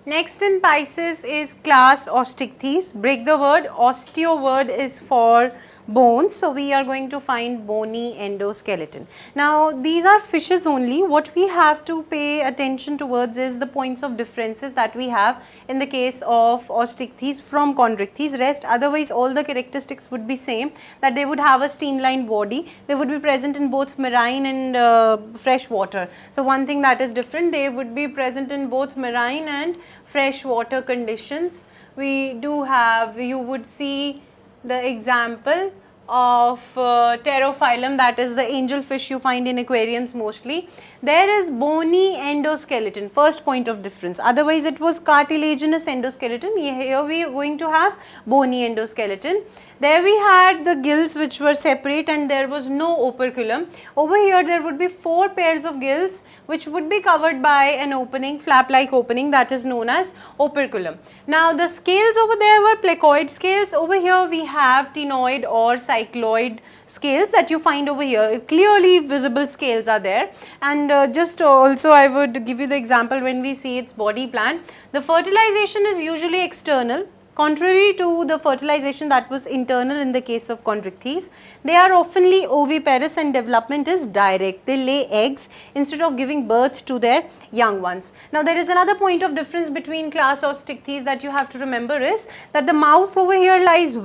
Next in Pisces is class Osteichthyes. Break the word. Osteo word is for bones. So we are going to find bony endoskeleton. Now these are fishes only. What we have to pay attention towards is the points of differences that we have in the case of Osteichthyes from Chondrichthyes. Rest otherwise all the characteristics would be same, that they would have a streamlined body. They would be present in both marine and fresh water. So one thing that is different, they would be present in both marine and freshwater conditions. We do have, you would see the example of pterophyllum, that is the angelfish you find in aquariums mostly. There is bony endoskeleton, first point of difference. Otherwise it was cartilaginous endoskeleton. Here we are going to have bony endoskeleton. There we had the gills which were separate and there was no operculum. Over here there would be 4 pairs of gills which would be covered by an opening, flap like opening, that is known as operculum. Now the scales over there were placoid scales. Over here we have ctenoid or cycloid scales that you find over here. Clearly visible scales are there, and just also I would give you the example when we see its body plan. The fertilization is usually external, contrary to the fertilization that was internal in the case of Chondrichthyes. They are oftenly oviparous and development is direct. They lay eggs instead of giving birth to their young ones. Now there is another point of difference between class Osteichthyes that you have to remember is that the mouth over here lies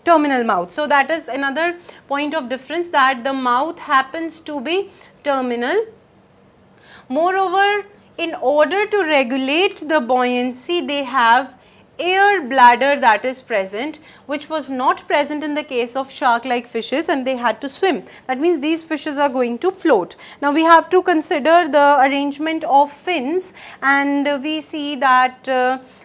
terminal mouth. So that is another point of difference, that the mouth happens to be terminal. Moreover, in order to regulate the buoyancy, they have air bladder that is present, which was not present in the case of shark-like fishes, and they had to swim. That means these fishes are going to float. Now we have to consider the arrangement of fins, and we see that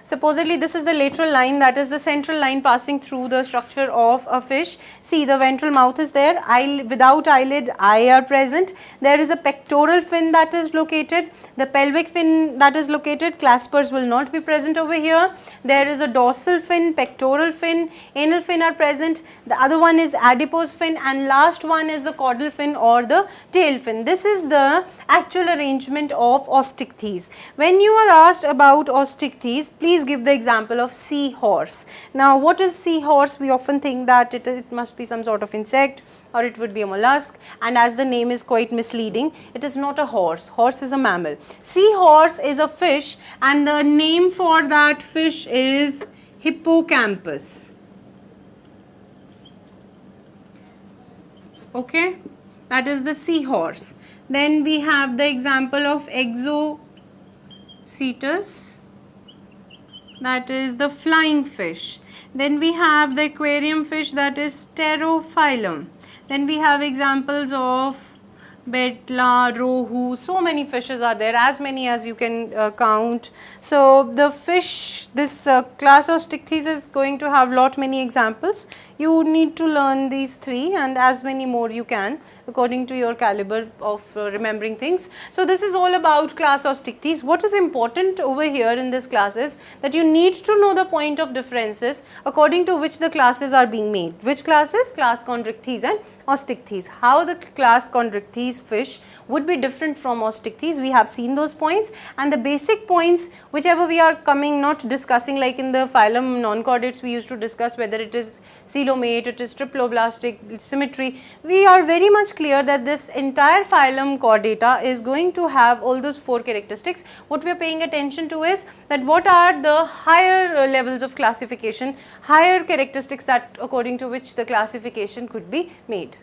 supposedly this is the lateral line, that is the central line passing through the structure of a fish. See, the ventral mouth is there, without eyelid, eye are present. There is a pectoral fin that is located, the pelvic fin that is located, claspers will not be present over here. There is a dorsal fin, pectoral fin, anal fin are present. The other one is adipose fin, and last one is the caudal fin or the tail fin. This is the actual arrangement of Osteichthyes. When you are asked about Osteichthyes, please give the example of seahorse. Now what is seahorse? We often think that it must be some sort of insect or it would be a mollusk, and as the name is quite misleading, it is not a horse. Horse is a mammal. Seahorse is a fish, and the name for that fish is hippocampus. Okay, that is the seahorse. Then we have the example of Exocetus, that is the flying fish. Then we have the aquarium fish, that is pterophyllum. Then we have examples of betla, rohu, so many fishes are there, as many as you can count. So the fish, this class of Osteichthyes is going to have lot many examples. You need to learn these 3 and as many more you can according to your caliber of remembering things. So this is all about class Osteichthyes. What is important over here in this class is that you need to know the point of differences according to which the classes are being made. Which classes? Class Chondrichthyes and Osteichthyes. How the class Chondrichthyes fish would be different from Osteichthyes, we have seen those points, and the basic points whichever we are coming not discussing, like in the phylum non-chordates we used to discuss whether it is coelomate, it is triploblastic, symmetry. We are very much clear that this entire phylum chordata is going to have all those 4 characteristics. What we are paying attention to is that what are the higher levels of classification, higher characteristics that according to which the classification could be made.